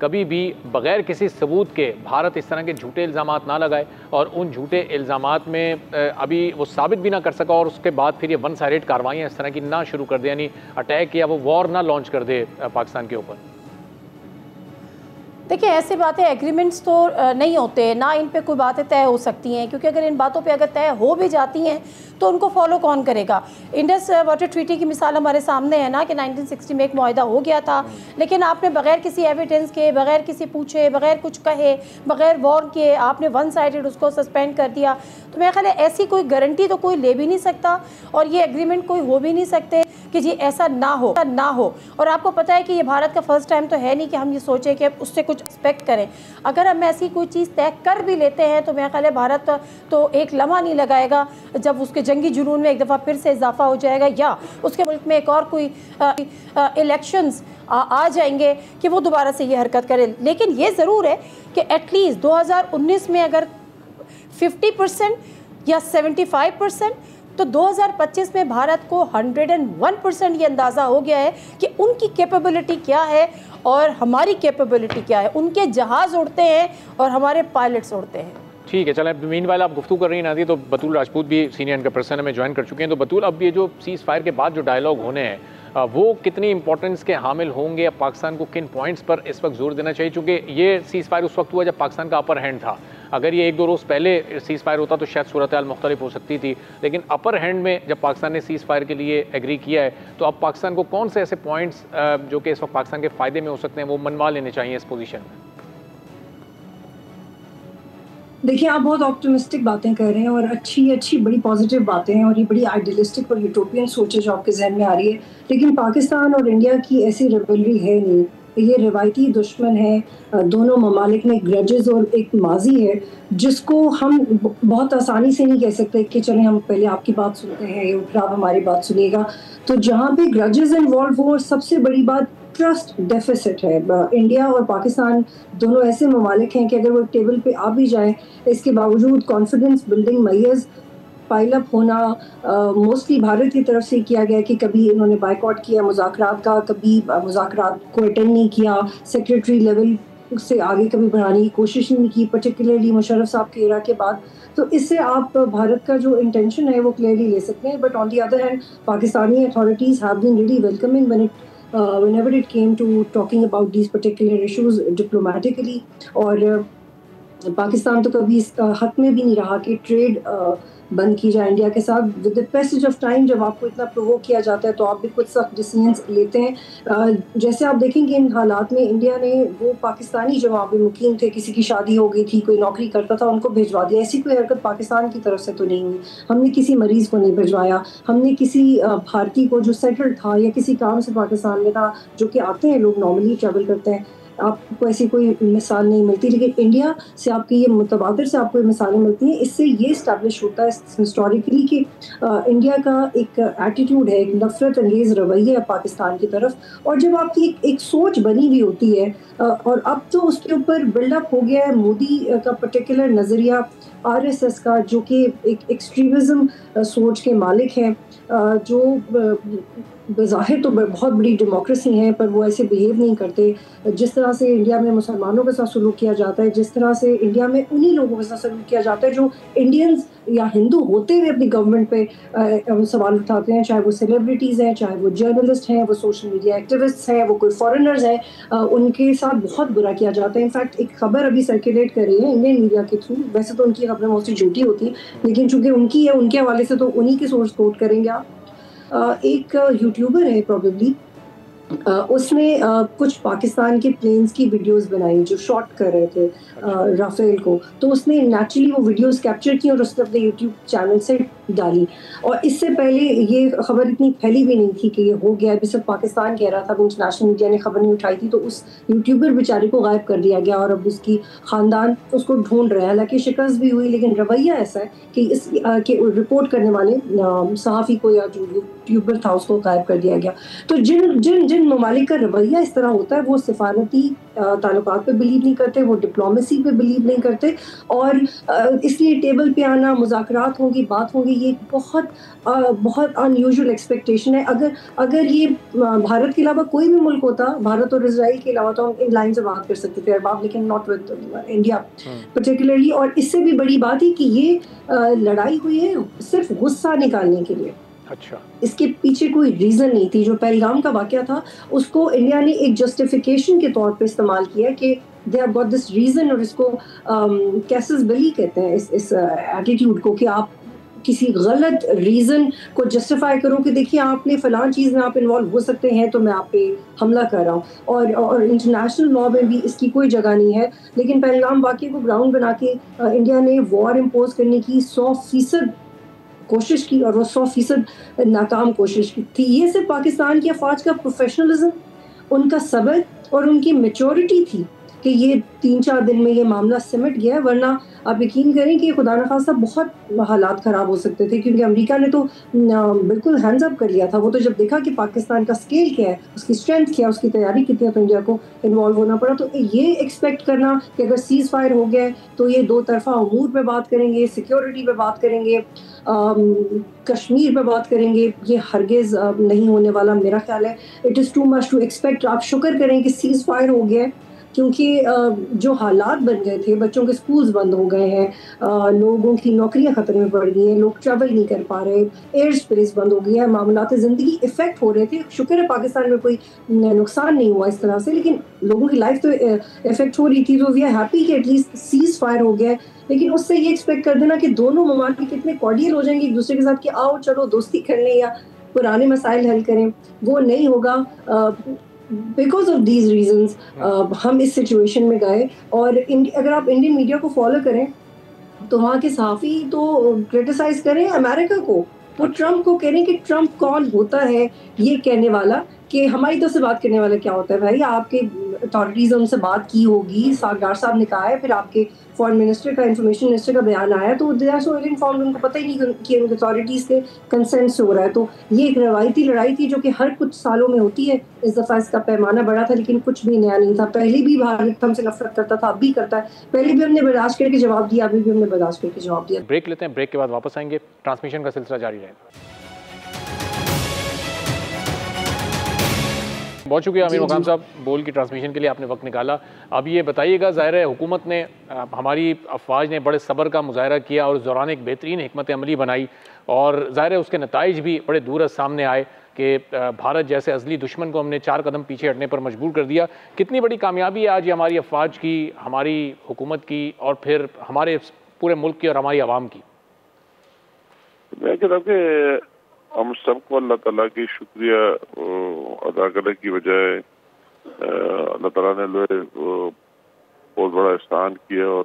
کبھی بھی بغیر کسی ثبوت کے بھارت اس طرح کے جھوٹے الزامات نہ لگائے، اور ان جھوٹے الزامات میں ابھی وہ ثابت بھی نہ کر سکا، اور اس کے بعد پھر یہ ون سائڈڈ کاروائیاں اس طرح کی نہ شروع کر دے، یعنی اٹیک یا وہ وار نہ لانچ کر دے پاکستان کے اوپر؟ دیکھیں ایسی باتیں ایگریمنٹس تو نہیں ہوتے، نہ ان پہ کوئی باتیں طے ہو سکتی ہیں، کیونکہ اگر ان باتوں پہ اگر طے ہو بھی جاتی ہیں تو ان کو فالو کون کرے گا؟ انڈس واٹر ٹریٹی کی مثال ہمارے سامنے ہے نا کہ 1960 میں ایک معاہدہ ہو گیا تھا، لیکن آپ نے بغیر کسی ایویڈنس کے، بغیر کسی پوچھے، بغیر کچھ کہے، بغیر وارن کے آپ نے ون سائیڈڈ اس کو سسپینڈ کر دیا. تو میرا خیال ہے ایسی کوئی گارنٹی تو کوئی لے بھی نہیں سکتا، اور یہ ایگریمنٹ کوئی ہو بھی نہیں سکتے کہ جی ایسا نہ ہو. اور آپ کو پتہ ہے کہ یہ بھارت کا فرسٹ ٹائم تو ہے نہیں کہ ہم یہ سوچیں کہ اس سے کچھ ایکسپیکٹ کریں. اگر ہم ایسی کوئی چیز طے کر بھی لیتے ہیں تو میرا خیال ہے بھارت تو ایک لمحہ نہیں لگائے گا جب اس کے جنگی جنون میں ایک دفعہ پھر سے اضافہ ہو جائے گا، یا اس کے ملک میں ایک اور کوئی الیکشنز آ جائیں گے کہ وہ دوبارہ سے یہ حرکت کرے. لیکن یہ ضرور ہے کہ ایٹ لیسٹ 2019 میں اگر 50% یا 75%، تو 2025 میں بھارت کو 101% یہ اندازہ ہو گیا ہے کہ ان کی کیپیبلٹی کیا ہے اور ہماری کیپیبلٹی کیا ہے. ان کے جہاز اڑتے ہیں اور ہمارے پائلٹس اڑتے ہیں. ٹھیک ہے، چلیں مین وائل آپ گفتگو کر رہی ہیں نادیہ، تو بطول راجپوت بھی سینئر اینکر پرسن ہمیں جوائن کر چکے ہیں. تو بطول، اب یہ جو سیز فائر کے بعد جو ڈائلاگ ہونے ہیں وہ کتنی امپورٹنس کے حامل ہوں گے؟ اب پاکستان کو کن پوائنٹس پر اس وقت زور دینا چاہیے؟ چونکہ یہ سیز فائر اس وقت ہوا جب پاکستان کا اپر ہینڈ تھا. اگر یہ 1-2 روز پہلے سیز فائر ہوتا تو شاید صورتحال مختلف ہو سکتی تھی، لیکن اپر ہینڈ میں جب پاکستان نے سیز فائر کے لیے ایگری کیا ہے تو اب پاکستان کو کون سے ایسے پوائنٹس جو کہ اس وقت پاکستان کے فائدے میں ہو سکتے ہیں وہ منوا لینے چاہیے اس پوزیشن میں؟ دیکھیں آپ بہت آپٹمسٹک باتیں کر رہے ہیں اور اچھی بڑی پازیٹیو باتیں ہیں، اور یہ بڑی آئیڈیلسٹک اور یوٹوپین سوچ ہے جو آپ کے ذہن میں آ رہی ہے. لیکن پاکستان اور انڈیا کی ایسی ریولری ہے نہیں، یہ روایتی دشمن ہے. دونوں ممالک میں گرجز اور ایک ماضی ہے جس کو ہم بہت آسانی سے نہیں کہہ سکتے کہ چلیں ہم پہلے آپ کی بات سنتے ہیں پھر آپ ہماری بات سنیے گا. تو جہاں پہ گرجز انوالو ہو، سب سے بڑی بات ٹرسٹ ڈیفیسٹ ہے. انڈیا اور پاکستان دونوں ایسے ممالک ہیں کہ اگر وہ ٹیبل پہ آ بھی جائیں، اس کے باوجود confidence building measures piled up ہونا موسٹلی بھارت کی طرف سے کیا گیا کہ کبھی انہوں نے بائیکاٹ کیا مذاکرات کا، کبھی مذاکرات کو اٹینڈ نہیں کیا، سیکریٹری لیول سے آگے کبھی بڑھانے کی کوشش نہیں کی، پرٹیکولرلی مشرف صاحب کے ایرا کے بعد. تو اس سے آپ بھارت کا جو انٹینشن ہے وہ کلیئرلی لے سکتے ہیں. But on the other hand Pakistani authorities have been really welcoming whenever it came to talking about these particular issues diplomatically. اور پاکستان تو کبھی اس حق میں بھی نہیں رہا کہ ٹریڈ بند کی جائے انڈیا کے ساتھ. With the passage of time جب آپ کو اتنا پرووک کیا جاتا ہے تو آپ بھی کچھ سخت ڈیسیژنس لیتے ہیں. جیسے آپ دیکھیں گے ان حالات میں انڈیا نے وہ پاکستانی جو وہاں پہ مقیم تھے، کسی کی شادی ہو گئی تھی، کوئی نوکری کرتا تھا، ان کو بھجوا دیا. ایسی کوئی حرکت پاکستان کی طرف سے تو نہیں ہوئی. ہم نے کسی مریض کو نہیں بھجوایا، ہم نے کسی بھارتی کو جو سیٹلڈ تھا یا کسی کام سے پاکستان میں تھا، جو کہ آتے ہیں لوگ نارملی ٹریول کرتے ہیں، آپ کو ایسی کوئی مثال نہیں ملتی. لیکن انڈیا سے آپ کی یہ متبادر سے آپ کو یہ مثالیں ملتی ہیں. اس سے یہ اسٹیبلش ہوتا ہے ہسٹوریکلی کہ انڈیا کا ایک ایٹیٹیوڈ ہے، ایک نفرت انگیز رویہ ہے پاکستان کی طرف. اور جب آپ کی ایک سوچ بنی ہوئی ہوتی ہے اور اب تو اس کے اوپر بلڈ اپ ہو گیا ہے مودی کا پرٹیکولر نظریہ، RSS کا جو کہ ایک ایکسٹریمزم سوچ کے مالک ہیں، جو بظاہر تو بہت بڑی ڈیموکریسی ہیں پر وہ ایسے بیہیو نہیں کرتے. جس طرح سے انڈیا میں مسلمانوں کے ساتھ سلوک کیا جاتا ہے، جس طرح سے انڈیا میں انہی لوگوں کے ساتھ سلوک کیا جاتا ہے جو انڈینز یا ہندو ہوتے ہوئے اپنی گورنمنٹ پہ سوال اٹھاتے ہیں، چاہے وہ سیلیبریٹیز ہیں، چاہے وہ جرنلسٹ ہیں، وہ سوشل میڈیا ایکٹیوسٹس ہیں، وہ کوئی فارنرز ہیں، ان کے ساتھ بہت برا کیا جاتا ہے. انفیکٹ ایک خبر ابھی سرکولیٹ کر رہی ہے انڈین میڈیا کے تھرو، ویسے تو ان کی خبریں موسٹلی جھوٹی ہوتی ہیں لیکن چونکہ ان کی ہے ان کے حوالے سے تو انہی کے سورس کوٹ کریں گے آپ. ایک یوٹیوبر ہے پروبیبلی، اس نے کچھ پاکستان کے پلینز کی ویڈیوز بنائی جو شاٹ کر رہے تھے رافیل کو. تو اس نے نیچرلی وہ ویڈیوز کیپچر کی اور اس نے اپنے یوٹیوب چینل سے ڈالی. اور اس سے پہلے یہ خبر اتنی پھیلی بھی نہیں تھی کہ یہ ہو گیا ہے، صرف پاکستان کہہ رہا تھا، انٹرنیشنل میڈیا نے خبر نہیں اٹھائی تھی. تو اس یوٹیوبر بیچارے کو غائب کر دیا گیا اور اب اس کی خاندان اس کو ڈھونڈ رہے ہیں. حالانکہ شکست بھی ہوئی لیکن رویہ ایسا ہے کہ اس کے رپورٹ کرنے والے صحافی کو یا جو یوٹیوبر تھا اس کو غائب کر دیا گیا. تو جن جن ممالک کا رویہ اس طرح ہوتا ہے وہ سفارتی تعلقات پہ بلیو نہیں کرتے, وہ ڈپلومیسی پہ بلیو نہیں کرتے, اور اس لیے ٹیبل پہ آنا, مذاکرات ہوں گی, بات ہوں گی, یہ بہت ان یوزول ایکسپیکٹیشن ہے. اگر یہ بھارت کے علاوہ کوئی بھی ملک ہوتا, بھارت اور اسرائیل کے علاوہ, تو ہم ان لائن سے بات کر سکتے تھے ارباب, لیکن ناٹ ود انڈیا پرٹیکولرلی. اور اس سے بھی بڑی بات ہے کہ یہ لڑائی ہوئی ہے صرف غصہ نکالنے کے لیے. اچھا, اس کے پیچھے کوئی ریزن نہیں تھی. جو پہلگام کا واقعہ تھا اس کو انڈیا نے ایک جسٹیفیکیشن کے طور پہ استعمال کیا کہ they have got this reason, اور اس کو کیسز بلی کہتے ہیں اس ایٹیٹیوڈ کو, کہ آپ کسی غلط ریزن کو جسٹیفائی کرو کہ دیکھیے آپ نے فلاں چیز میں آپ انوالو ہو سکتے ہیں تو میں آپ پہ حملہ کر رہا ہوں. اور انٹرنیشنل لاء میں بھی اس کی کوئی جگہ نہیں ہے. لیکن پہلگام واقعے کو گراؤنڈ بنا کے انڈیا نے وار امپوز کرنے کی 100% کوشش کی, اور وہ 100% ناکام کوشش کی تھی. یہ صرف پاکستان کی افواج کا پروفیشنلزم, ان کا صبر اور ان کی میچورٹی تھی کہ یہ 3-4 دن میں یہ معاملہ سمٹ گیا, ورنہ آپ یقین کریں کہ خدا نخواستہ بہت حالات خراب ہو سکتے تھے, کیونکہ امریکہ نے تو بالکل ہینڈز اپ کر لیا تھا. وہ تو جب دیکھا کہ پاکستان کا اسکیل کیا ہے, اس کی اسٹرینتھ کیا ہے, اس کی تیاری کتنی ہے, تو انڈیا کو انوالو ہونا پڑا. تو یہ ایکسپیکٹ کرنا کہ اگر سیز فائر ہو گیا تو یہ 2 طرفہ امور پہ بات کریں گے, سیکیورٹی پہ بات کریں گے, کشمیر پہ بات کریں گے, یہ ہرگز نہیں ہونے والا میرا خیال ہے. It is too much to expect. آپ شکر کریں کہ سیز فائر ہو گیا ہے, کیونکہ جو حالات بن گئے تھے, بچوں کے سکولز بند ہو گئے ہیں, لوگوں کی نوکریاں خطرے میں پڑ گئی ہیں, لوگ ٹریول نہیں کر پا رہے, ایئر اسپیس بند ہو گیا ہے, معاملات زندگی افیکٹ ہو رہے تھے. شکر ہے پاکستان میں کوئی نقصان نہیں ہوا اس طرح سے, لیکن لوگوں کی لائف تو افیکٹ ہو رہی تھی. تو وی آر ہیپی کہ ایٹ لیسٹ سیز فائر ہو گیا ہے. لیکن اس سے یہ ایکسپیکٹ کر دینا کہ دونوں ممالک کتنے کارڈیل ہو جائیں گے ایک دوسرے کے ساتھ کہ آؤ چلو دوستی کر لیں یا پرانے مسائل حل کریں, وہ نہیں ہوگا. بیکاز آف دیز ریزنز ہم اس سچویشن میں گئے. اور اگر آپ انڈین میڈیا کو فالو کریں تو وہاں کے صحافی تو کرٹیسائز کریں امریکہ کو, وہ ٹرمپ کو کہہ رہے ہیں کہ ٹرمپ کون ہوتا ہے یہ کہنے والا, کہ ہماری طرف سے بات کرنے والا کیا ہوتا ہے. بھائی آپ کے اتھارٹیز ان سے بات کی ہوگی, ڈار صاحب نے کہا ہے, پھر آپ کے فارن منسٹر کا, انفارمیشن منسٹر کا بیان آیا, تو they are so well informed, ان کو پتہ ہی نہیں کہ ان کے اتھارٹیز کے کنسنٹ سے ہو رہا ہے. تو یہ ایک روایتی لڑائی تھی جو کہ ہر کچھ سالوں میں ہوتی ہے. اس دفعہ اس کا پیمانہ بڑا تھا, لیکن کچھ بھی نیا نہیں تھا. پہلے بھی بھارت ہم سے نفرت کرتا تھا, اب بھی کرتا ہے. پہلے بھی ہم نے برداشت کر کے جواب دیا, ابھی بھی ہم نے برداشت کر کے جواب دیا. بریک لیتے ہیں, بریک کے بعد واپس آئیں گے, ٹرانسمیشن کا سلسلہ جاری رہے گا. بہت شکریہ امیر مقام صاحب, بول کی ٹرانسمیشن کے لیے آپ نے وقت نکالا. اب یہ بتائیے گا, ظاہر ہے حکومت نے, ہماری افواج نے بڑے صبر کا مظاہرہ کیا اور اس دوران ایک بہترین حکمت عملی بنائی, اور ظاہر ہے اس کے نتائج بھی بڑے دور از سامنے آئے کہ بھارت جیسے ازلی دشمن کو ہم نے 4 قدم پیچھے ہٹنے پر مجبور کر دیا. کتنی بڑی کامیابی ہے آج یہ ہماری افواج کی, ہماری حکومت کی, اور پھر ہمارے پورے ملک کی اور ہماری عوام کی. میں کہتا ہوں کہ ہم سب کو اللہ تعالیٰ کی شکریہ ادا کرنے کی بجائے اللہ تعالیٰ نے بہت بڑا احسان کیا اور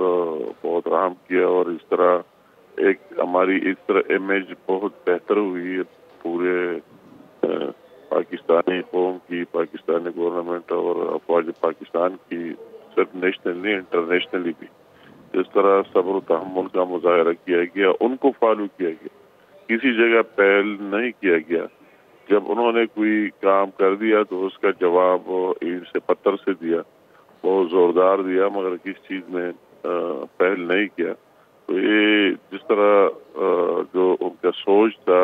بہت رحم کیا, اور اس طرح ایک ہماری اس طرح امیج بہت بہتر ہوئی ہے پورے پاکستانی قوم کی, پاکستانی گورنمنٹ اور افواج پاکستان کی, صرف نیشنل نہیں انٹرنیشنلی بھی. جس طرح صبر و تحمل کا مظاہرہ کیا گیا, ان کو فالو کیا گیا, کسی جگہ پہل نہیں کیا گیا. جب انہوں نے کوئی کام کر دیا تو اس کا جواب اینٹ سے پتھر سے دیا, بہت زوردار دیا, مگر کس چیز میں پہل نہیں کیا. تو یہ جس طرح جو ان کا سوچ تھا,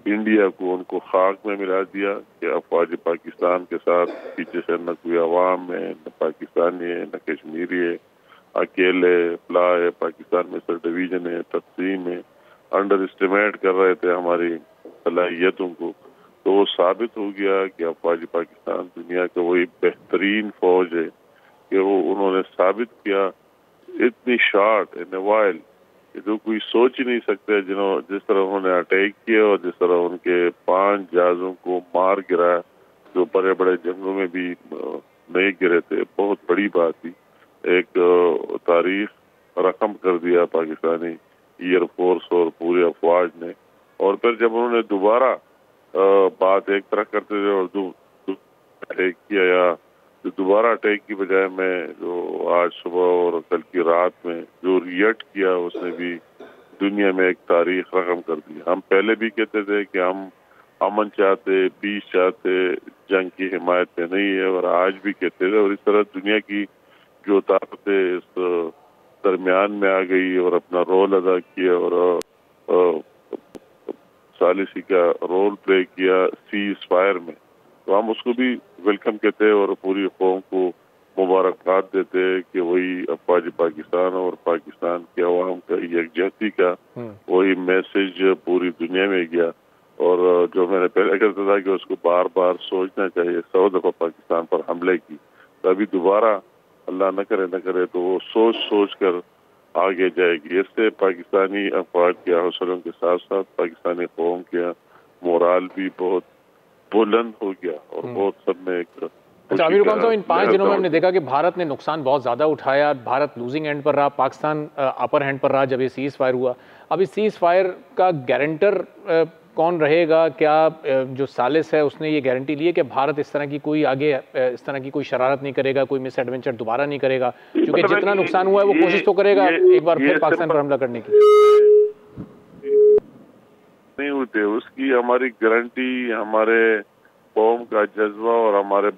انڈیا کو ان کو خاک میں ملا دیا کہ افواج پاکستان کے ساتھ پیچھے سے نہ کوئی عوام ہے, نہ پاکستانی ہے, نہ کشمیری ہے, اکیلے فلا ہے, پاکستان میں سر ڈویژن ہے, تقسیم ہے, انڈر اسٹیمیٹ کر رہے تھے ہماری صلاحیتوں کو. تو وہ ثابت ہو گیا کہ افواج پاکستان دنیا کا وہی بہترین فوج ہے کہ وہ انہوں نے ثابت کیا اتنی شارٹ ان اے وائل کہ جو کوئی سوچ ہی نہیں سکتے, جس طرح انہوں نے اٹیک کیا اور جس طرح ان کے 5 جہازوں کو مار گرایا جو بڑے بڑے جنگوں میں بھی نہیں گرے تھے. بہت بڑی بات تھی, ایک تاریخ رقم کر دیا پاکستانی ایئر فورس اور پورے افواج نے. اور پھر جب انہوں نے دوبارہ بات ایک طرح کرتے تھے اور اٹیک کیا, یا دوبارہ اٹیک کی بجائے میں جو آج صبح اور کل کی رات میں جو ریئیکٹ کیا, اس نے بھی دنیا میں ایک تاریخ رقم کر دی. ہم پہلے بھی کہتے تھے کہ ہم امن چاہتے, پیس چاہتے, جنگ کی حمایت میں نہیں ہے, اور آج بھی کہتے تھے. اور اس طرح دنیا کی جو طاقتیں اس درمیان میں آ گئی اور اپنا رول ادا کیا اور ثالثی کا رول پلے کیا سیز فائر میں, تو ہم اس کو بھی ویلکم کہتے ہیں اور پوری قوم کو مبارکباد دیتے کہ وہی افواج پاکستان اور پاکستان کے عوام کا یکجہتی کا وہی میسج پوری دنیا میں گیا. اور جو میں نے پہلے کہتا تھا کہ اس کو بار بار سوچنا چاہیے, 100 دفعہ پاکستان پر حملے کی, تو ابھی دوبارہ اللہ نہ کرے تو وہ سوچ کر آگے جائے گی. اس سے پاکستانی افواج کے حوصلوں کے ساتھ ساتھ پاکستانی قوم کا مورال بھی بہت بلند ہو گیا اور بہت سب میں ایک. اچھا امیر حکام صاحب, ان 5 دنوں میں ہم نے دیکھا کہ بھارت نے نقصان بہت زیادہ اٹھایا, بھارت لوزنگ اینڈ پر رہا, پاکستان اپر ہینڈ پر رہا جب یہ سیز فائر ہوا. اب اس سیز فائر کا گارنٹر کون رہے گا؟ کیا جو ثالث ہے اس نے یہ گارنٹی لی ہے کہ بھارت اس طرح کی کوئی آگے اس طرح کی کوئی شرارت نہیں کرے گا, کوئی مس ایڈونچر دوبارہ نہیں کرے گا؟ کیونکہ جتنا نقصان ہوا ہے وہ کوشش تو کرے گا ایک بار پھر پاکستان پر حملہ کرنے کی. نہیں ہوتے اس کی ہماری گارنٹی, ہمارے قوم کا جذبہ اور ہمارے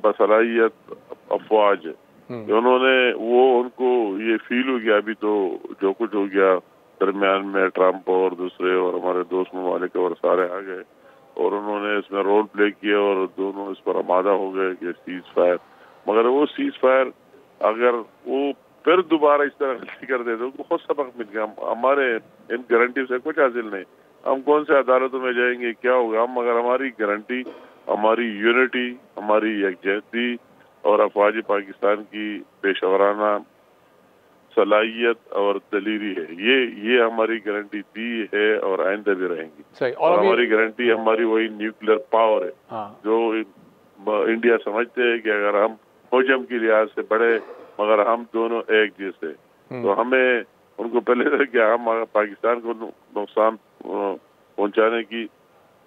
باصلاحیت افواج انہوں نے ان کو یہ فیل ہو گیا. ابھی تو جو کچھ ہو گیا درمیان میں, ٹرمپ اور دوسرے اور ہمارے دوست ممالک اور سارے آ گئے اور انہوں نے اس میں رول پلے کیا اور دونوں اس پر آمادہ ہو گئے کہ سیز فائر. مگر وہ سیز فائر اگر وہ پھر دوبارہ اس طرح غلطی کر دے تو بہت سبق مل گیا. ہمارے ان گارنٹی سے کچھ حاصل نہیں, ہم کون سے عدالتوں میں جائیں گے, کیا ہوگا ہم, مگر ہماری گارنٹی, ہماری یونٹی, ہماری یکجہتی اور افواج پاکستان کی پیشورانہ صلاحیت اور دلیری ہے, یہ ہماری گارنٹی دی ہے اور آئندہ بھی رہیں گی. اور ہماری گارنٹی ہماری وہی نیوکلیر پاور ہے جو انڈیا سمجھتے ہیں کہ اگر ہم حجم کی لحاظ سے بڑھے مگر ہم دونوں ایک جیسے, تو ہمیں ان کو پہلے کیا ہم پاکستان کو نقصان پہنچانے کی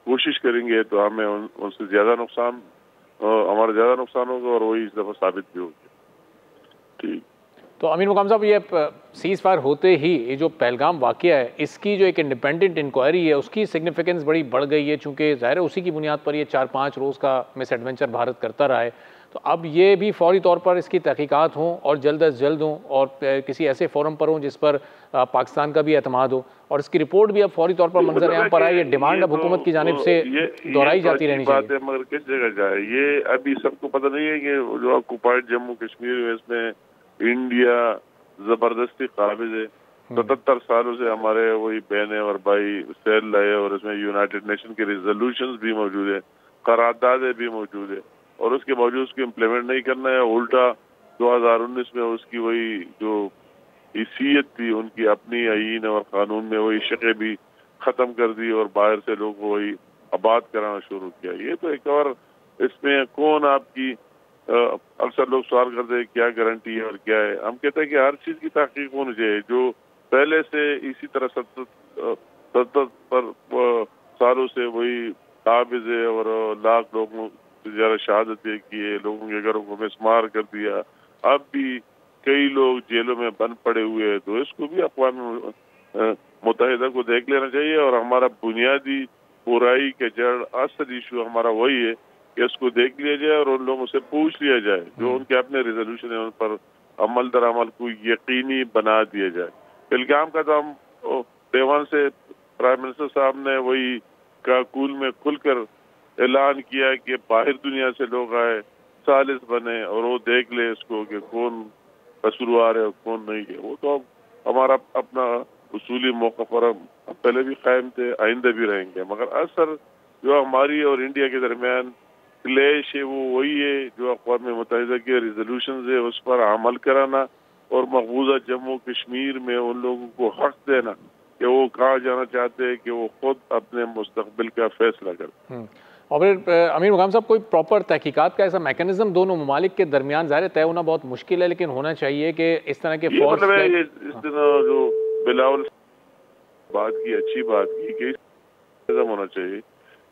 کوشش کریں گے تو ہمیں ان سے زیادہ نقصان, ہمارا زیادہ نقصان ہوگا اور وہی اس دفعہ ثابت بھی ہوگی. ٹھیک. تو امیر مقام صاحب, یہ سیز فائر ہوتے ہی یہ جو پہلگام واقعہ ہے اس کی جو ایک انڈیپینڈنٹ انکوائری ہے اس کی سگنیفیکنس بڑی بڑھ گئی ہے, چونکہ ظاہر ہے اسی کی بنیاد پر یہ 4-5 روز کا مس ایڈونچر بھارت کرتا رہا ہے. تو اب یہ بھی فوری طور پر اس کی تحقیقات ہوں اور جلد از جلد ہوں اور کسی ایسے فورم پر ہوں جس پر پاکستان کا بھی اعتماد ہو, اور اس کی رپورٹ بھی اب فوری طور پر منظر عام پر آئے. یہ ڈیمانڈ اب حکومت کی جانب سے دہرائی جاتی رہنی چاہیے. مگر کس جگہ جائے یہ ابھی سب کو پتہ نہیں ہے کہ جو آکوپائڈ جموں کشمیر ہے اس میں انڈیا زبردستی قابض ہے. 77 سالوں سے ہمارے وہی بہنیں اور بھائی سیل لائے اور اس میں یونائٹڈ نیشن کے ریزولوشنز بھی موجود ہیں, قراردادیں بھی موجود ہیں, اور اس کے باوجود اس کو امپلیمنٹ نہیں کرنا ہے. الٹا 2019 میں اس کی وہی جو حیثیت تھی ان کی اپنی آئین اور قانون میں وہی شقیں بھی ختم کر دی اور باہر سے لوگ وہی آباد کرانا شروع کیا. یہ تو ایک اور اس میں کون آپ کی اکثر لوگ سوال کرتے ہیں کیا گارنٹی ہے اور کیا ہے. ہم کہتے ہیں کہ ہر چیز کی تحقیق ہونی چاہیے. جو پہلے سے اسی طرح 70 سالوں سے وہی قابض ہے اور لاکھ لوگوں سے زیادہ شہادتیں کیے, لوگوں کے گھروں کو مسمار کر دیا, اب بھی کئی لوگ جیلوں میں بند پڑے ہوئے ہیں, تو اس کو بھی اقوام متحدہ کو دیکھ لینا چاہیے. اور ہمارا بنیادی برائی کے جڑ اصل ایشو ہمارا وہی ہے کہ اس کو دیکھ لیا جائے اور ان لوگوں سے پوچھ لیا جائے جو ان کے اپنے ریزولوشن ہیں ان پر عمل در عمل کو یقینی بنا دیا جائے. پہلگام کا تو ہم دیوان سے پرائم منسٹر صاحب نے وہی کاکول میں کھل کر اعلان کیا کہ باہر دنیا سے لوگ آئے, ثالث بنے اور وہ دیکھ لے اس کو کہ کون قصوروار ہے اور کون نہیں ہے. وہ تو ہمارا اپنا اصولی موقع پر ہم پہلے بھی قائم تھے, آئندہ بھی رہیں گے. مگر اثر جو ہماری اور انڈیا کے درمیان کلیش ہے وہ وہی ہے جو اقوام متحدہ کے ریزولوشنز ہے اس پر عمل کرانا اور مقبوضہ جموں کشمیر میں ان لوگوں کو حق دینا کہ وہ کہاں جانا چاہتے ہیں کہ وہ خود اپنے مستقبل کا فیصلہ کریں. اور پھر امیر مقام صاحب, کوئی پراپر تحقیقات کا ایسا میکانزم دونوں ممالک کے درمیان ظاہر طے ہونا بہت مشکل ہے, لیکن ہونا چاہیے کہ اس طرح کے فورس اس طرح جو بلاول بات کی اچھی بات کی کہ میکانزم ہونا چاہیے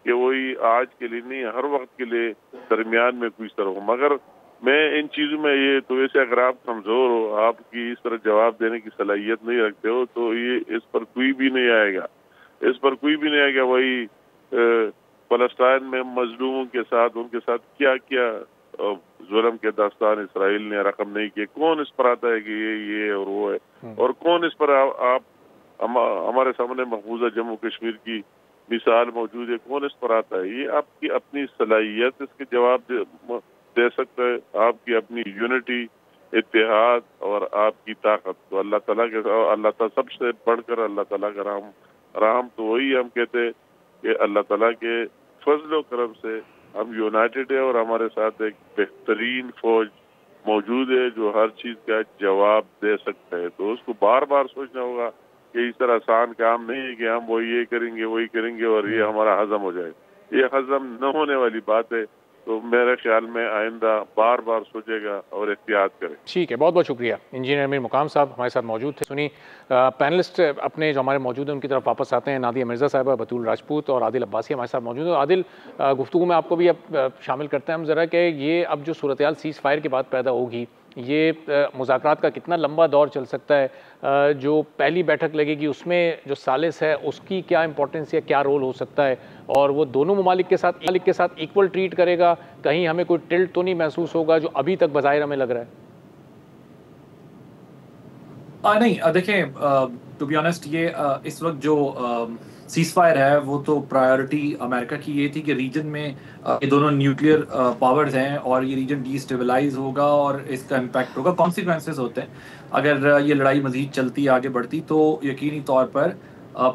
کہ وہی آج کے لیے نہیں ہر وقت کے لیے درمیان میں کوئی طرح ہو. مگر میں ان چیزوں میں یہ تو ویسے اگر آپ کمزور ہو, آپ کی اس طرح جواب دینے کی صلاحیت نہیں رکھتے ہو, تو یہ اس پر کوئی بھی نہیں آئے گا. اس پر کوئی بھی نہیں آئے گا. وہی فلسطین میں مظلوموں کے ساتھ ان کے ساتھ کیا کیا ظلم کے داستان اسرائیل نے رقم نہیں کیے. کون اس پر آتا ہے کہ یہ اور وہ ہے, اور کون اس پر آپ ہمارے سامنے محفوظہ جموں کشمیر کی مثال موجود ہے, کون اس پر آتا ہے؟ یہ آپ کی اپنی صلاحیت اس کے جواب دے سکتا ہے, آپ کی اپنی یونٹی, اتحاد اور آپ کی طاقت. تو اللہ تعالیٰ سب سے بڑھ کر اللہ تعالیٰ کا رحم تو وہی ہم کہتے کہ اللہ تعالیٰ کے فضل و کرم سے ہم یونائٹڈ ہے اور ہمارے ساتھ ایک بہترین فوج موجود ہے جو ہر چیز کا جواب دے سکتا ہے. تو اس کو بار بار سوچنا ہوگا کہ اس طرح آسان کام نہیں ہے کہ ہم وہ یہ کریں گے اور یہ ہمارا ہضم ہو جائے. یہ ہضم نہ ہونے والی بات ہے. تو میرے خیال میں آئندہ بار بار سوچے گا اور احتیاط کرے. ٹھیک ہے, بہت بہت شکریہ. انجینئر امیر مقام صاحب ہمارے ساتھ موجود تھے. سنی پینلسٹ اپنے جو ہمارے موجود ہیں ان کی طرف واپس آتے ہیں. نادیہ مرزا صاحبہ, بطول راجپوت اور عادل عباسی ہمارے ساتھ موجود ہیں. عادل, گفتگو میں آپ کو بھی اب شامل کرتے ہیں ہم ذرا کہ یہ اب جو صورتحال سیز فائر کے بعد پیدا ہوگی, یہ مذاکرات کا کتنا لمبا دور چل سکتا ہے؟ جو پہلی بیٹھک لگے گی اس میں جو ثالث ہے اس کی کیا امپورٹنس یا کیا رول ہو سکتا ہے, اور وہ دونوں ممالک کے ساتھ ایکول ٹریٹ کرے گا؟ کہیں ہمیں کوئی ٹلٹ تو نہیں محسوس ہوگا جو ابھی تک بظاہر ہمیں لگ رہا ہے؟ نہیں, دیکھیں ٹو بی آنیسٹ یہ اس وقت جو سیز فائر ہے وہ تو پرائیورٹی امریکہ کی یہ تھی کہ ریجن میں یہ دونوں نیوکلیئر پاورز ہیں اور یہ ریجن ڈی اسٹیبلائز ہوگا اور اس کا امپیکٹ ہوگا. کانسیکوینسز ہوتے ہیں اگر یہ لڑائی مزید چلتی آگے بڑھتی تو یقینی طور پر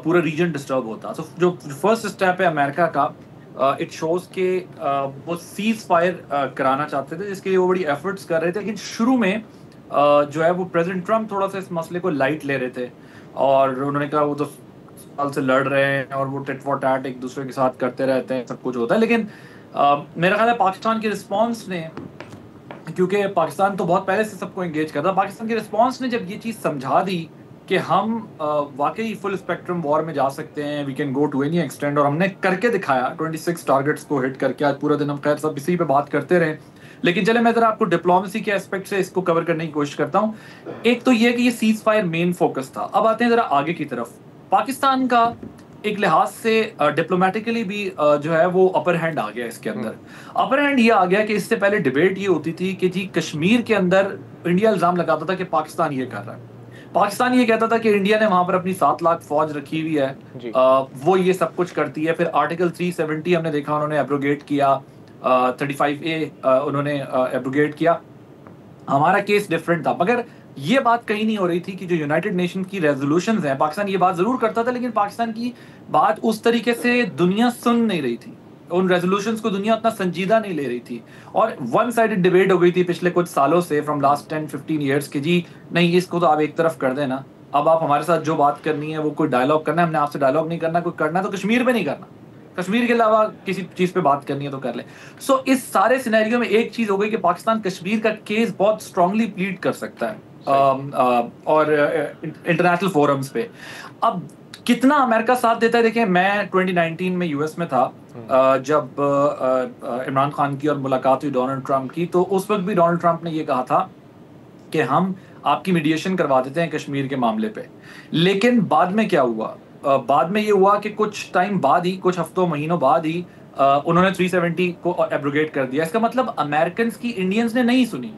پورا ریجن ڈسٹرب ہوتا. تو جو فرسٹ اسٹیپ ہے امریکہ کا, اٹ شوز کہ وہ سیز فائر کرانا چاہتے تھے جس کے لیے وہ بڑی ایفرٹس کر رہے تھے. لیکن شروع میں جو ہے وہ پریزیڈنٹ ٹرمپ تھوڑا سا اس مسئلے کو لائٹ لے رہے تھے اور انہوں نے کہا وہ تو سال سے لڑ رہے ہیں اور وہ ٹٹ فار ٹیٹ ایک دوسرے کے ساتھ کرتے رہتے ہیں, سب کچھ ہوتا ہے. لیکن میرا خیال ہے پاکستان کے رسپانس نے, کیونکہ پاکستان تو بہت پہلے سے سب کو انگیج کرتا, پاکستان کے رسپانس نے جب یہ چیز سمجھا دی کہ ہم واقعی فل اسپیکٹرم وار میں جا سکتے ہیں, we can go to any extend, اور ہم نے کر کے دکھایا 26 ٹارگٹس کو ہٹ کر کے. آج پورا دن ہم خیر سب اسی پہ بات کرتے رہے, لیکن چلے میں ذرا آپ کو ڈپلومیسی کے اسپیکٹ سے اس کو کور کرنے کی کوشش کرتا ہوں. ایک تو یہ کہ یہ سیز فائر مین فوکس تھا. اب آتے ہیں ذرا آگے کی طرف. پاکستان کا ایک لحاظ سے ڈپلومیٹیکلی بھی جو ہے وہ اپر ہینڈ آ گیا اس کے اندر. اپر ہینڈ یہ آ گیا کہ اس سے پہلے ڈیبیٹ یہ ہوتی تھی کہ جی کشمیر کے اندر انڈیا الزام لگاتا تھا کہ پاکستان یہ کر رہا ہے, پاکستان یہ کہتا تھا کہ انڈیا نے وہاں پر اپنی 7 لاکھ فوج رکھی ہوئی ہے, وہ یہ سب کچھ کرتی ہے. پھر آرٹیکل 370 ہم نے دیکھا انہوں نے ایبروگیٹ کیا, 35A انہوں نے ایبروگیٹ کیا. ہمارا کیس ڈفرینٹ تھا, مگر یہ بات کہیں نہیں ہو رہی تھی کہ جو یونائٹڈ نیشن کی ریزولوشنز ہیں, پاکستان یہ بات ضرور کرتا تھا لیکن پاکستان کی بات اس طریقے سے دنیا سن نہیں رہی تھی, ان ریزولوشنز کو دنیا اتنا سنجیدہ نہیں لے رہی تھی, اور ون سائیڈڈ ڈیبیٹ ہو گئی تھی پچھلے کچھ سالوں سے, فرام لاسٹ 10-15 ایئرس کہ جی نہیں اس کو تو آپ ایک طرف کر دیں نا, اب آپ ہمارے ساتھ جو بات کرنی ہے وہ کوئی ڈائلاگ کرنا ہے, ہم نے آپ سے ڈائلاگ نہیں کرنا, کوئی کرنا ہے تو کشمیر پہ نہیں کرنا, کشمیر کے علاوہ کسی چیز پہ بات کرنی ہے تو کر لیں. سو اس سارے سینیریو میں ایک چیز ہو گئی کہ پاکستان کشمیر کا کیس بہت اسٹرانگلی پلیڈ کر سکتا ہے اور انٹرنیشنل فورمز پہ. اب کتنا امریکہ ساتھ دیتا ہے, دیکھیں میں 2019 میں US میں تھا جب عمران خان کی اور ملاقات ہوئی ڈونلڈ ٹرمپ کی, تو اس وقت بھی ڈونلڈ ٹرمپ نے یہ کہا تھا کہ ہم آپ کی میڈیشن کروا دیتے ہیں کشمیر کے معاملے پہ. لیکن بعد میں کیا ہوا, بعد میں یہ ہوا کہ کچھ ٹائم بعد ہی, کچھ ہفتوں مہینوں بعد ہی انہوں نے 370 کو ایبروگیٹ کر دیا. اس کا مطلب امریکنز کی انڈینز نے نہیں سنی.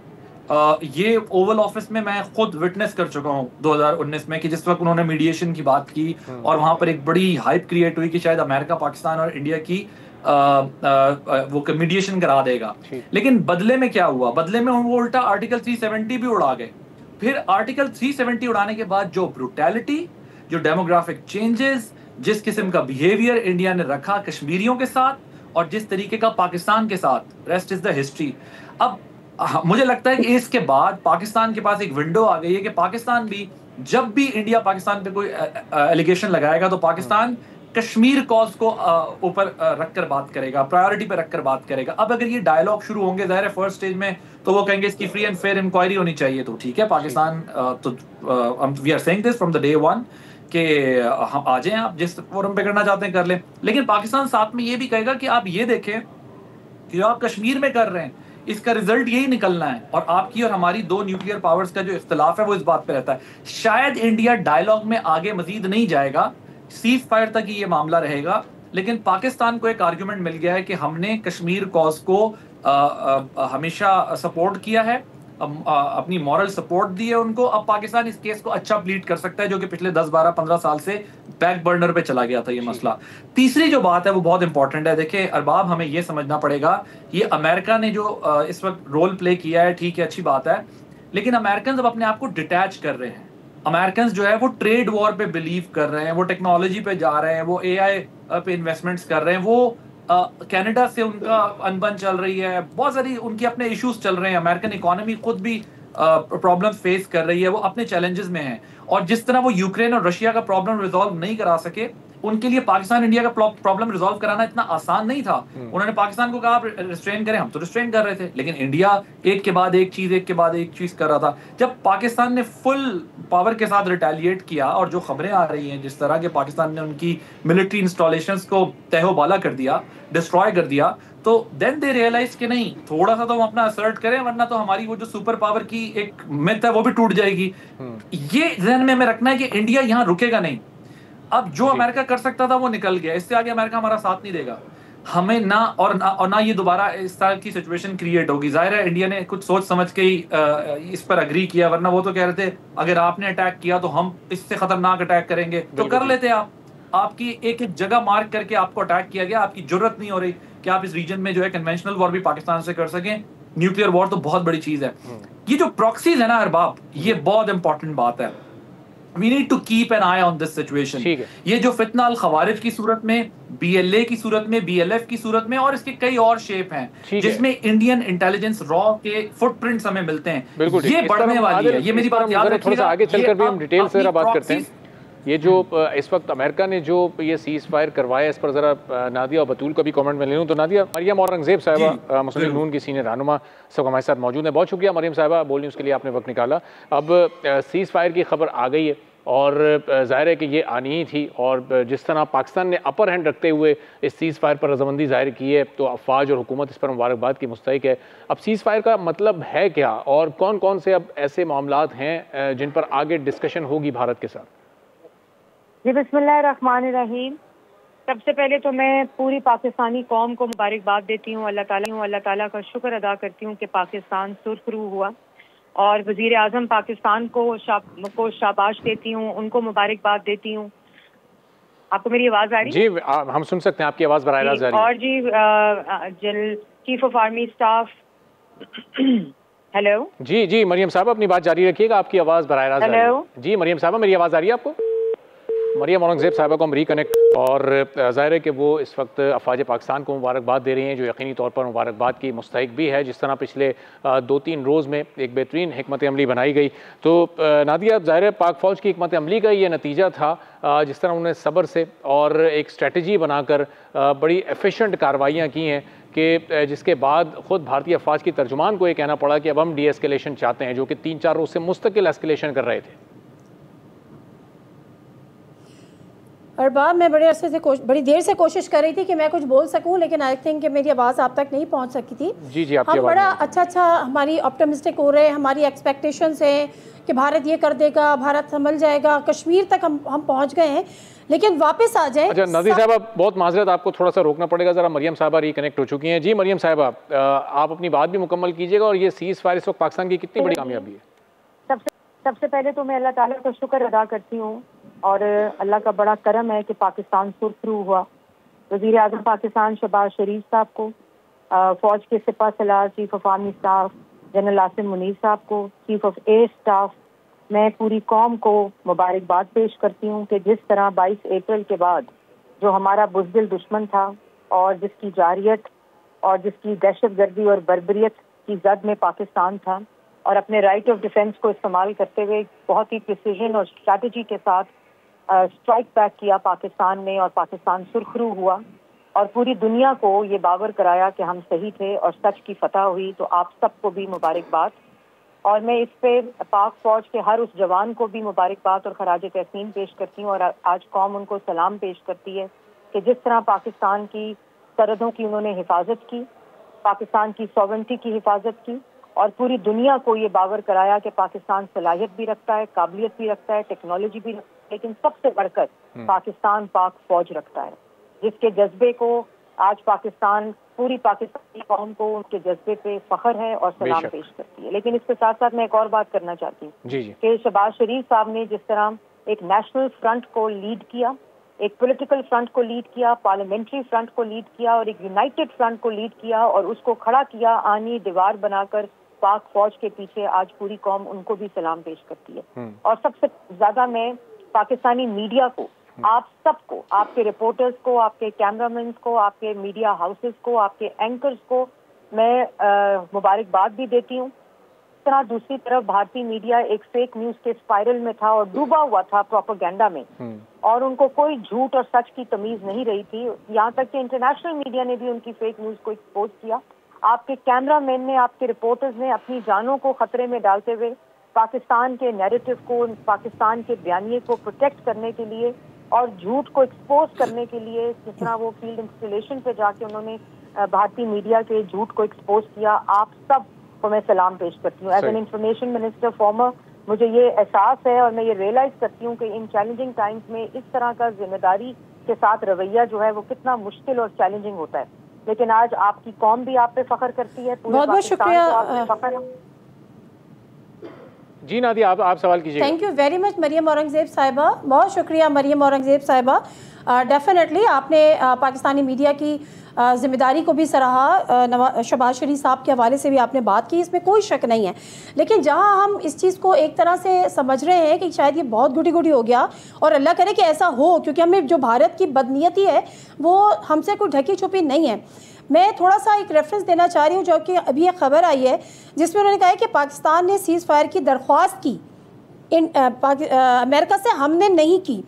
یہ اوول آفس میں میں خود وٹنس کر چکا ہوں 2019 میں کہ جس وقت انہوں نے میڈیشن کی بات کی اور وہاں پر ایک بڑی ہائپ کریٹ ہوئی کہ شاید امریکہ پاکستان اور انڈیا کی وہ میڈیشن کرا دے گا. لیکن بدلے میں کیا ہوا, بدلے میں وہ الٹا آرٹیکل 370 بھی اڑا گئے. پھر آرٹیکل 370 اڑانے کے بعد جو بروٹیلٹی, جو ڈیموگرافک چینجز, جس قسم کا بیہیویئر انڈیا نے رکھا کشمیریوں کے ساتھ اور جس طریقے کا پاکستان کے ساتھ, ریسٹ از دا ہسٹری. اب مجھے لگتا ہے کہ اس کے بعد پاکستان کے پاس ایک ونڈو آ گئی ہے کہ پاکستان بھی جب بھی انڈیا پاکستان پہ کوئی ایلیگیشن لگائے گا تو پاکستان کشمیر کاز کو اوپر رکھ کر بات کرے گا, پرائیورٹی پہ رکھ کر بات کرے گا. اب اگر یہ ڈائلاگ شروع ہوں گے ظاہر ہے فرسٹ سٹیج میں تو وہ کہیں گے اس کی فری اینڈ فیئر انکوائری ہونی چاہیے, تو ٹھیک ہے پاکستان تو we are seeing this from the day one کہ ہم آ جائیں, آپ جس فورم پہ کرنا چاہتے ہیں کر لیں. لیکن پاکستان ساتھ میں یہ بھی کہے گا کہ آپ یہ دیکھیں کہ جو آپ کشمیر میں کر رہے ہیں اس کا ریزلٹ یہی نکلنا ہے, اور آپ کی اور ہماری 2 نیوکلیئر پاورز کا جو اختلاف ہے وہ اس بات پہ رہتا ہے. شاید انڈیا ڈائلاگ میں آگے مزید نہیں جائے گا سیز فائر تک ہی یہ معاملہ رہے گا. لیکن پاکستان کو ایک آرگیومنٹ مل گیا ہے کہ ہم نے کشمیر کاز کو ہمیشہ سپورٹ کیا ہے, اپنی مورل سپورٹ دی ہے ان کو. اب پاکستان اس کیس کو اچھا پلیٹ کر سکتا ہے, جو کہ پچھلے 10 12 15 سال سے بیک برنر پہ چلا گیا تھا یہ مسئلہ. تیسری جو بات ہے وہ بہت امپورٹنٹ ہے. دیکھیں ارباب, ہمیں یہ سمجھنا پڑے گا, یہ امریکہ نے جو اس وقت رول پلے کیا ہے, ٹھیک ہے, اچھی بات ہے, لیکن امریکنز اب اپنے آپ کو ڈیٹیچ کر رہے ہیں. امریکنز جو ہے وہ ٹریڈ وار پہ بلیو کر رہے ہیں, وہ ٹیکنالوجی پہ جا رہے ہیں, وہ اے آئی پہ انویسٹمنٹس کر رہے ہیں, وہ کینیڈا سے ان کا انبن چل رہی ہے, بہت ساری ان کے اپنے ایشوز چل رہے ہیں. امریکن اکانومی خود بھی پرابلم فیس کر رہی ہے, وہ اپنے چیلنجز میں ہیں. اور جس طرح وہ یوکرین اور رشیا کا پرابلم ریزالو نہیں کرا سکے, ان کے لیے پاکستان انڈیا کا پرابلم ریزالو کرانا اتنا آسان نہیں تھا. انہوں نے پاکستان کو کہا آپ ریسٹرین کریں, ہم تو ریسٹرین کر رہے تھے, لیکن انڈیا ایک کے بعد ایک چیز کر رہا تھا. جب پاکستان نے فل پاور کے ساتھ ریٹیلیٹ کیا, اور جو خبریں آ رہی ہیں جس طرح کہ پاکستان نے ان کی ملٹری انسٹالیشنز کو تہہ و بالا کر دیا, ڈسٹروائے کر دیا, تو دین دے ریئلائز کہ نہیں, تھوڑا سا تو ہم اپنا اسرٹ کریں, ورنہ تو ہماری وہ جو سپر پاور کی ایک مت ہے وہ بھی ٹوٹ جائے گی. یہ ذہن میں ہمیں رکھنا ہے کہ انڈیا یہاں رکے گا نہیں. اب جو امریکہ کر سکتا تھا وہ نکل گیا, اس سے آگے امریکہ ہمارا ساتھ نہیں دے گا. ہمیں نہ یہ دوبارہ اس طرح کی سچویشن کریٹ ہوگی. ظاہر ہے انڈیا نے کچھ سوچ سمجھ کے ہی اس پر اگری کیا, ورنہ وہ تو کہہ رہے تھے اگر آپ نے اٹیک کیا تو ہم اس سے خطرناک اٹیک کریں گے, تو کر لیتے آپ کی ایک جگہ مارک کر کے آپ کو اٹیک کیا گیا, آپ کی جرت نہیں ہو رہی کہ آپ اس ریجن میں جو ہے کنونشنل وار بھی پاکستان سے کر سکیں. نیوکلیئر وار تو بہت بڑی چیز ہے. یہ جو پراکسیز ہے نا ارباب, یہ بہت امپورٹنٹ بات ہے. We need to keep an eye on this situation. یہ جو فتنہ الخوارج کی صورت میں, بی ایل اے کی صورت میں, بی ایل ایف کی صورت میں, اور اس کے کئی اور شیپ ہیں جس میں انڈین انٹیلیجنس را کے فٹ پرنٹس ہمیں ملتے ہیں, یہ بڑھنے والی ہے. یہ میری بات یاد رکھیے, تھوڑا سا آگے چل کر بھی ہم ڈیٹیل سے بات کرتے ہیں. یہ جو اس وقت امریکہ نے جو یہ سیز فائر کروایا, اس پر ذرا نادیہ اور بتول کا بھی کامنٹ میں لے لوں. تو نادیہ, مریم اورنگزیب صاحبہ مسلم لیگ نون کی سینئر رہنما سب ہمارے ساتھ موجود ہیں. بہت شکریہ مریم صاحبہ, بول نیوز کے لیے آپ نے وقت نکالا. اب سیز فائر کی خبر آ گئی ہے, اور ظاہر ہے کہ یہ آنی ہی تھی, اور جس طرح پاکستان نے اپر ہینڈ رکھتے ہوئے اس سیز فائر پر رضامندی ظاہر کی ہے, تو افواج اور حکومت اس پر مبارکباد کی مستحق ہے. اب سیز فائر کا مطلب ہے کیا, اور کون کون سے اب ایسے معاملات ہیں جن پر آگے ڈسکشن ہوگی بھارت کے ساتھ؟ جی بسم اللہ الرحمن الرحیم. سب سے پہلے تو میں پوری پاکستانی قوم کو مبارکباد دیتی ہوں, اللہ تعالیٰ کا شکر ادا کرتی ہوں کہ پاکستان سرخ رو ہوا, اور وزیر اعظم پاکستان کو شاباش دیتی ہوں, ان کو مبارکباد دیتی ہوں. آپ کو میری آواز آ رہی ہے؟ جی ہم سن سکتے ہیں, آپ کی آواز براہ راست جاری ہے. اور جی chief of army staff, hello. جی مریم صاحب اپنی بات جاری رکھیے گا, آپ کی آواز براہ راست جاری ہے. جی مریم صاحبہ, میری آواز آ رہی ہے آپ کو؟ مریم اورنگزیب صاحبہ کو ہم ریکنیکٹ, اور ظاہر ہے کہ وہ اس وقت افواج پاکستان کو مبارکباد دے رہی ہیں, جو یقینی طور پر مبارکباد کی مستحق بھی ہے. جس طرح پچھلے 2-3 روز میں ایک بہترین حکمت عملی بنائی گئی, تو نادیہ ظاہر ہے پاک فوج کی حکمت عملی کا یہ نتیجہ تھا, جس طرح انہوں نے صبر سے اور ایک اسٹریٹجی بنا کر بڑی ایفیشنٹ کارروائیاں کی ہیں, کہ جس کے بعد خود بھارتی افواج کی ترجمان کو یہ کہنا پڑا کہ اب ہم ڈی ایسکیلیشن چاہتے ہیں, جو کہ 3-4 روز سے مستقل ایسکیلیشن کر رہے تھے. ارباب, میں بڑی دیر سے کوشش کر رہی تھی کہ میں کچھ بول سکوں, لیکن آئی تھنک کہ میری آواز آپ تک نہیں پہنچ سکی تھی. جی آپ کی ہم بڑا اچھا ہماری آپٹمسٹک ہو رہے ہیں, ہماری ایکسپیکٹیشنز ہیں کہ بھارت یہ کر دے گا, بھارت سنبھل جائے گا, کشمیر تک ہم پہنچ گئے ہیں, لیکن واپس آ جائیں. اچھا نادیہ صاحبہ, بہت معذرت, آپ کو تھوڑا سا روکنا پڑے گا, ذرا مریم صاحبہ ریکنیکٹ ہو چکی ہیں. جی مریم صاحبہ, آپ اپنی بات بھی مکمل کیجیے گا, اور یہ سیز فائر اس وقت پاکستان کی کتنی بڑی کامیابی ہے؟ سب سے پہلے تو میں اللہ تعالیٰ کا شکر ادا کرتی ہوں, اور اللہ کا بڑا کرم ہے کہ پاکستان سرخ رو ہوا. وزیر اعظم پاکستان شہباز شریف صاحب کو, فوج کے سپاہ سالار chief of army staff general Asim Munir صاحب کو, چیف آف ایئر اسٹاف, میں پوری قوم کو مبارکباد پیش کرتی ہوں کہ جس طرح 22 اپریل کے بعد جو ہمارا بزدل دشمن تھا, اور جس کی جارحیت اور جس کی دہشت گردی اور بربریت کی زد میں پاکستان تھا, اور اپنے رائٹ آف ڈیفینس کو استعمال کرتے ہوئے بہت ہی پریسیژن اور اسٹریٹجی کے ساتھ اسٹرائک بیک کیا پاکستان نے, اور پاکستان سرخ رو ہوا, اور پوری دنیا کو یہ باور کرایا کہ ہم صحیح تھے اور سچ کی فتح ہوئی. تو آپ سب کو بھی مبارکباد, اور میں اس پہ پاک فوج کے ہر اس جوان کو بھی مبارکباد اور خراج تحسین پیش کرتی ہوں, اور آج قوم ان کو سلام پیش کرتی ہے کہ جس طرح پاکستان کی سرحدوں کی انہوں نے حفاظت کی, پاکستان کی سوورنٹی کی حفاظت کی, اور پوری دنیا کو یہ باور کرایا کہ پاکستان صلاحیت بھی رکھتا ہے, قابلیت بھی رکھتا ہے, ٹیکنالوجی بھی رکھتا ہے, لیکن سب سے بڑھ کر پاکستان پاک فوج رکھتا ہے, جس کے جذبے کو آج پاکستان, پوری پاکستانی قوم کو ان کے جذبے پہ فخر ہے اور سلام پیش کرتی ہے. لیکن اس کے ساتھ ساتھ میں ایک اور بات کرنا چاہتی ہوں کہ شہباز شریف صاحب نے جس طرح ایک نیشنل فرنٹ کو لیڈ کیا, ایک پولیٹیکل فرنٹ کو لیڈ کیا, پارلیمنٹری فرنٹ کو لیڈ کیا اور ایک یونائٹڈ فرنٹ کو لیڈ کیا اور اس کو کھڑا کیا آہنی دیوار بنا کر پاک فوج کے پیچھے, آج پوری قوم ان کو بھی سلام پیش کرتی ہے. اور سب سے زیادہ میں پاکستانی میڈیا کو, آپ سب کو, آپ کے رپورٹرز کو, آپ کے کیمرہ مینز کو, آپ کے میڈیا ہاؤسز کو, آپ کے اینکرز کو میں مبارکباد بھی دیتی ہوں. اس طرح دوسری طرف بھارتی میڈیا ایک فیک نیوز کے اسپائرل میں تھا اور ڈوبا ہوا تھا پروپیگنڈا میں, اور ان کو کوئی جھوٹ اور سچ کی تمیز نہیں رہی تھی, یہاں تک کہ انٹرنیشنل میڈیا نے بھی ان کی فیک نیوز کو ایکسپوز کیا. آپ کے کیمرہ مین نے, آپ کے رپورٹرز نے اپنی جانوں کو خطرے میں ڈالتے ہوئے پاکستان کے نیریٹو کو, پاکستان کے بیانیے کو پروٹیکٹ کرنے کے لیے اور جھوٹ کو ایکسپوز کرنے کے لیے, جس طرح وہ فیلڈ انسٹالیشن پہ جا کے انہوں نے بھارتی میڈیا کے جھوٹ کو ایکسپوز کیا, آپ سب کو میں سلام پیش کرتی ہوں. As an information minister former مجھے یہ احساس ہے اور میں یہ ریئلائز کرتی ہوں کہ ان چیلنجنگ ٹائمز میں اس طرح کا ذمہ داری کے ساتھ رویہ جو ہے وہ کتنا مشکل اور چیلنجنگ ہوتا ہے. لیکن آج آپ کی قوم بھی آپ پہ فخر کرتی ہے, پورے پاکستان کو آپ پہ فخر ہے. جی نادیہ آپ سوال کیجیے. Thank you very much Maryam Aurangzeb صاحبہ, بہت شکریہ مریم اورنگزیب صاحبہ. ڈیفینیٹلی آپ نے پاکستانی میڈیا کی ذمہ داری کو بھی سراہا, شہباز شریف صاحب کے حوالے سے بھی آپ نے بات کی, اس میں کوئی شک نہیں ہے. لیکن جہاں ہم اس چیز کو ایک طرح سے سمجھ رہے ہیں کہ شاید یہ بہت گڈی ہو گیا, اور اللہ کرے کہ ایسا ہو, کیونکہ ہمیں جو بھارت کی بدنیتی ہے وہ ہم سے کوئی ڈھکی چھپی نہیں ہے. میں تھوڑا سا ایک ریفرنس دینا چاہ رہی ہوں, جو کہ ابھی ایک خبر آئی ہے جس میں انہوں نے کہا ہے کہ پاکستان نے سیز فائر کی درخواست کی, امریکہ سے ہم نے نہیں کی.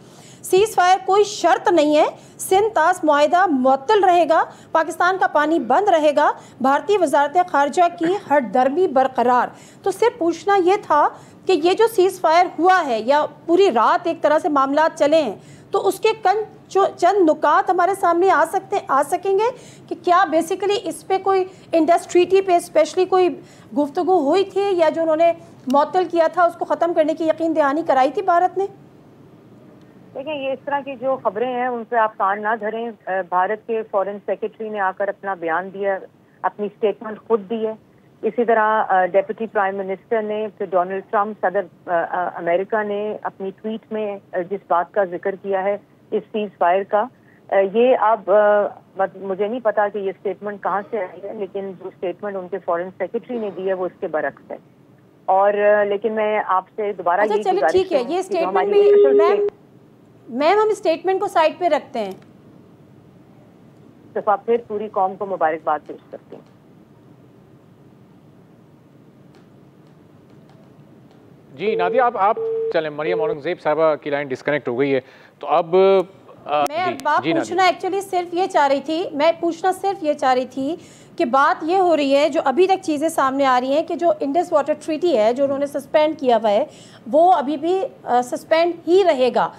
سیز فائر کوئی شرط نہیں ہے, سندھ طاس معاہدہ معطل رہے گا, پاکستان کا پانی بند رہے گا, بھارتی وزارت خارجہ کی ہر درمی برقرار. تو صرف پوچھنا یہ تھا کہ یہ جو سیز فائر ہوا ہے یا پوری رات ایک طرح سے معاملات چلے ہیں, تو اس کے چند نکات ہمارے سامنے آ سکیں گے کہ کیا بیسیکلی اس پہ کوئی انڈسٹریٹی پہ اسپیشلی کوئی گفتگو ہوئی تھی, یا جو انہوں نے معطل کیا تھا اس کو ختم کرنے کی یقین دہانی کرائی تھی بھارت نے؟ دیکھیں, یہ اس طرح کی جو خبریں ہیں ان پہ آپ کان نہ دھریں. بھارت کے فورن سیکرٹری نے آ کر اپنا بیان دیا, اپنی اسٹیٹمنٹ خود دی ہے. اسی طرح ڈیپٹی پرائم منسٹر نے, پھر ڈونلڈ ٹرمپ صدر امریکہ نے اپنی ٹویٹ میں جس بات کا ذکر کیا ہے اس سیز فائر کا, یہ اب مجھے نہیں پتا کہ یہ اسٹیٹمنٹ کہاں سے آئی ہے, لیکن جو اسٹیٹمنٹ ان کے فورن سیکرٹری نے دی ہے وہ اس کے برعکس ہے. اور لیکن میں آپ سے دوبارہ یہ چلے ٹھیک ہے, یہ اسٹیٹمنٹ بھی میم ہم اسٹیٹمنٹ کو سائڈ پہ رکھتے ہیں, دفعہ پھر پوری قوم کو مبارکباد پیش کرتے ہیں. جی نادیہ آپ چلیں, مریم اورنگزیب صاحبہ کی لائن ڈسکنیکٹ ہو گئی ہے, تو اب میں بات پوچھنا ایکچولی صرف یہ چاہ رہی تھی کہ بات یہ ہو رہی ہے, جو ابھی تک چیزیں سامنے آ رہی ہیں کہ جو انڈس واٹر ٹریٹی ہے جو انہوں نے سسپینڈ کیا ہوا ہے وہ ابھی بھی سسپینڈ ہی رہے گا.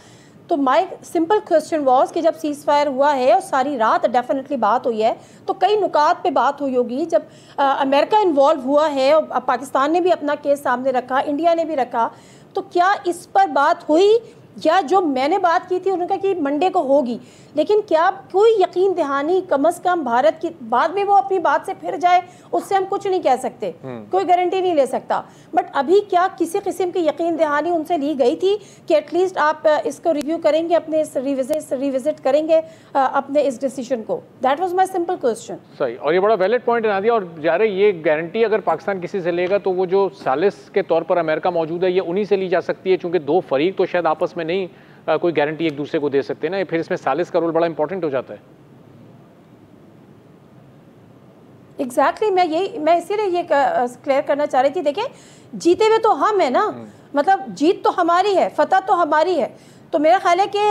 تو مائی سمپل کوسچن واز کہ جب سیز فائر ہوا ہے اور ساری رات ڈیفینیٹلی بات ہوئی ہے, تو کئی نکات پہ بات ہوئی ہوگی. جب امریکہ انوالو ہوا ہے اور پاکستان نے بھی اپنا کیس سامنے رکھا, انڈیا نے بھی رکھا, تو کیا اس پر بات ہوئی, یا جو میں نے بات کی تھی انہوں نے کہا کہ منڈے کو ہوگی, لیکن کیا کوئی یقین دہانی کم از کم بھارت کی, بعد میں وہ اپنی بات سے پھر جائے اس سے ہم کچھ نہیں کہہ سکتے, کوئی گارنٹی نہیں لے سکتا, بٹ ابھی کیا کسی قسم کی یقین دہانی ان سے لی گئی تھی کہ ایٹ لیسٹ آپ اس کو ریویو کریں گے, اپنے ریوزٹ کریں گے اپنے اس ڈیسیجن کو؟ That was my simple question. صحیح, اور یہ بڑا ویلڈ پوائنٹ ہے نادیہ. اور جا رہے یہ گارنٹی اگر پاکستان کسی سے لے گا تو وہ جو ثالث کے طور پر امریکہ موجود ہے یہ انہی سے لی جا سکتی ہے, چونکہ دو فریق تو شاید آپس میں نہیں کوئی گارنٹی ایک دوسرے کو دے سکتے نا, پھر اس میں ثالث کا رول بڑا امپورٹنٹ ہو جاتا ہے. ایگزیکٹلی, میں اسی لیے یہ کلیئر کرنا چاہ رہی تھی. دیکھیں, جیتے ہوئے تو ہم ہیں نا, مطلب جیت تو ہماری ہے, فتح تو ہماری ہے, تو میرا خیال ہے کہ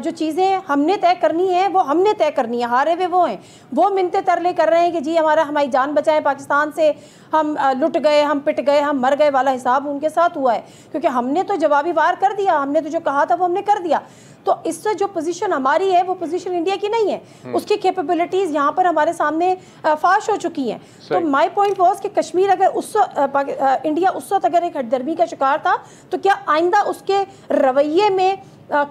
جو چیزیں ہم نے طے کرنی ہیں وہ ہم نے طے کرنی ہے. ہارے ہوئے وہ ہیں, وہ منتیں ترلے کر رہے ہیں کہ جی ہماری جان بچائیں پاکستان سے, ہم لٹ گئے, ہم پٹ گئے, ہم مر گئے والا حساب ان کے ساتھ ہوا ہے, کیونکہ ہم نے تو جوابی وار کر دیا, ہم نے تو جو کہا تھا وہ ہم نے کر دیا. تو اس سے جو پوزیشن ہماری ہے وہ پوزیشن انڈیا کی نہیں ہے, اس کی کیپیبلٹیز یہاں پر ہمارے سامنے فاش ہو چکی ہیں. تو مائی پوائنٹ واز کہ کشمیر اگر انڈیا اس وقت اگر ایک ہٹ درمی کا شکار تھا تو کیا آئندہ اس کے رویے میں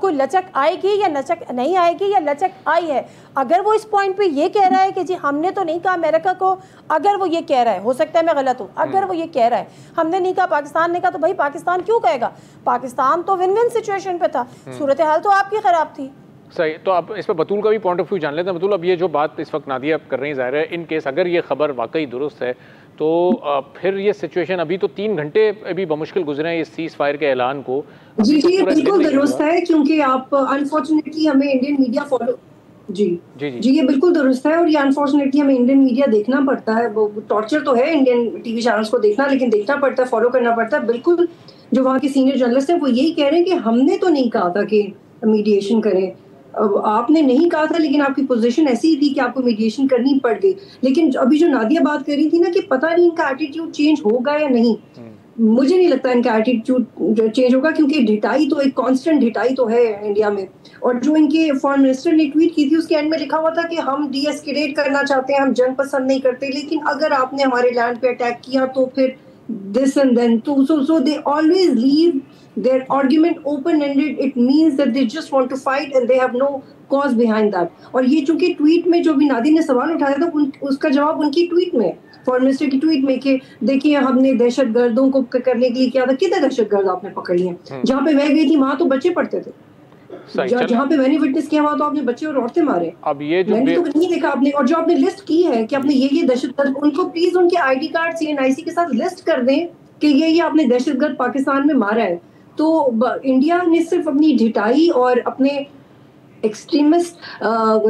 کوئی لچک آئے گی یا لچک نہیں آئے گی, یا لچک آئی ہے؟ اگر وہ اس پوائنٹ پہ یہ کہہ رہا ہے کہ جی ہم نے تو نہیں کہا امریکہ کو, اگر وہ یہ کہہ رہا ہے, ہو سکتا ہے میں غلط ہوں, اگر وہ یہ کہہ رہا ہے ہم نے نہیں کہا پاکستان نے کہا, تو بھائی پاکستان کیوں کہے گا؟ پاکستان تو ون ون سچویشن پہ تھا, صورتحال تو آپ کی خراب تھی. صحیح. تو اب اس پہ بطول کا بھی پوائنٹ آف ویو جان لیتے ہیں. بطول, اب یہ جو بات اس وقت نادیہ کر رہی ہیں, ظاہر ہے ان کیس اگر یہ خبر واقعی درست ہے تو پھر یہ سچویشن ابھی تو 3 گھنٹے ابھی بمشکل گزرے ہیں اس سیز فائر کے اعلان کو. جی جی بالکل درست ہے, کیونکہ آپ انفارچونیٹلی ہمیں انڈین میڈیا فالو جی یہ بالکل درست ہے, اور یہ انفارچونیٹلی ہمیں انڈین میڈیا دیکھنا پڑتا ہے. وہ ٹارچر تو ہے انڈین ٹی وی چینلز کو دیکھنا, لیکن دیکھنا پڑتا ہے, فالو کرنا پڑتا ہے. بالکل جو وہاں کے سینئر جرنلسٹ ہیں وہ یہی کہہ رہے ہیں کہ ہم نے تو نہیں کہا تھا کہ میڈیشن کریں, آپ نے نہیں کہا تھا, لیکن آپ کی پوزیشن ایسی ہی تھی کہ آپ کو میڈیشن کرنی پڑ گئی. لیکن ابھی جو نادیہ بات کر رہی تھی نا کہ پتہ نہیں ان کا ایٹیٹیوڈ چینج ہوگا یا نہیں, مجھے نہیں لگتا ان کا ایٹیٹیوڈ چینج ہوگا, کیونکہ ڈھٹائی تو ایک کانسٹنٹ ڈھٹائی تو ہے انڈیا میں. اور جو ان کے فارن منسٹر نے ٹویٹ کی تھی اس کے اینڈ میں لکھا ہوا تھا کہ ہم ڈی ایسکیلیٹ کرنا چاہتے ہیں, ہم جنگ پسند نہیں کرتے, لیکن اگر آپ نے ہمارے لینڈ پہ اٹیک کیا تو پھر this and then so they always leave their argument open-ended. It means that they just want to fight and they have no cause behind that. اور یہ چونکہ ٹویٹ میں جو بھی نادی نے سوال اٹھایا تھا اس کا جواب ان کی ٹویٹ میں, فارن منسٹر کی ٹویٹ میں, کہ دیکھیے ہم نے دہشت گردوں کو کرنے کے لیے کیا تھا. کتنے دہشت گرد آپ نے پکڑ لیے ہیں؟ جہاں پہ میں گئی تھی وہاں تو بچے پڑھتے تھے, جہاں پہ میں نے وٹنس کیا وہاں تو آپ نے بچے اور عورتیں مارے. اب یہ جو میں نے تو نہیں دیکھا آپ نے, اور جو آپ نے لسٹ کی ہے کہ آپ نے یہ دہشت گرد, ان کو پلیز ان کے آئی ڈی کارڈ CNIC کے ساتھ لسٹ کر دیں کہ یہ آپ نے دہشت گرد پاکستان میں مارا ہے. تو انڈیا نے صرف اپنی ڈھٹائی اور اپنے ایکسٹریمسٹ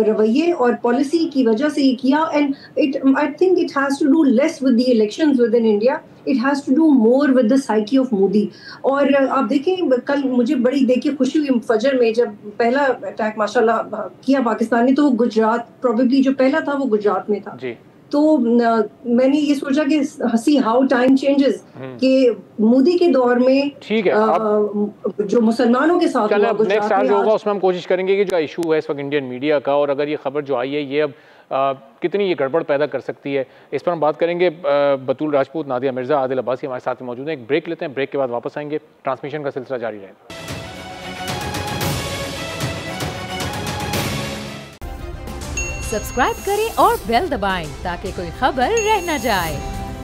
رویے اور پالیسی کی وجہ سے یہ کیا. And I think it has to do less with the elections within India. It has to do more with the psyche of Modi. اور آپ دیکھیں کل مجھے بڑی دیکھ کے خوشی ہوئی فجر میں جب پہلا اٹیک ماشاء اللہ کیا پاکستان نے, تو وہ گجرات پروبیبلی جو پہلا تھا وہ گجرات میں تھا. تو میں نے یہ سوچا کہ سی ہاؤ ٹائم چینجز, کہ مودی کے دور میں جو مسلمانوں کے ساتھ نیکسٹ سال جو ہوگا اس میں ہم کوشش کریں گے کہ جو ایشو ہے اس وقت انڈین میڈیا کا, اور اگر یہ خبر جو آئی ہے یہ اب کتنی یہ گڑبڑ پیدا کر سکتی ہے, اس پر ہم بات کریں گے. بطول راجپوت, نادیہ مرزا, عادل عباسی ہمارے ساتھ موجود ہیں. ایک بریک لیتے ہیں, بریک کے بعد واپس آئیں گے, ٹرانسمیشن کا سلسلہ جاری رہے گا. سبسکرائب کریں اور بیل دبائیں تاکہ کوئی خبر رہ نہ جائے.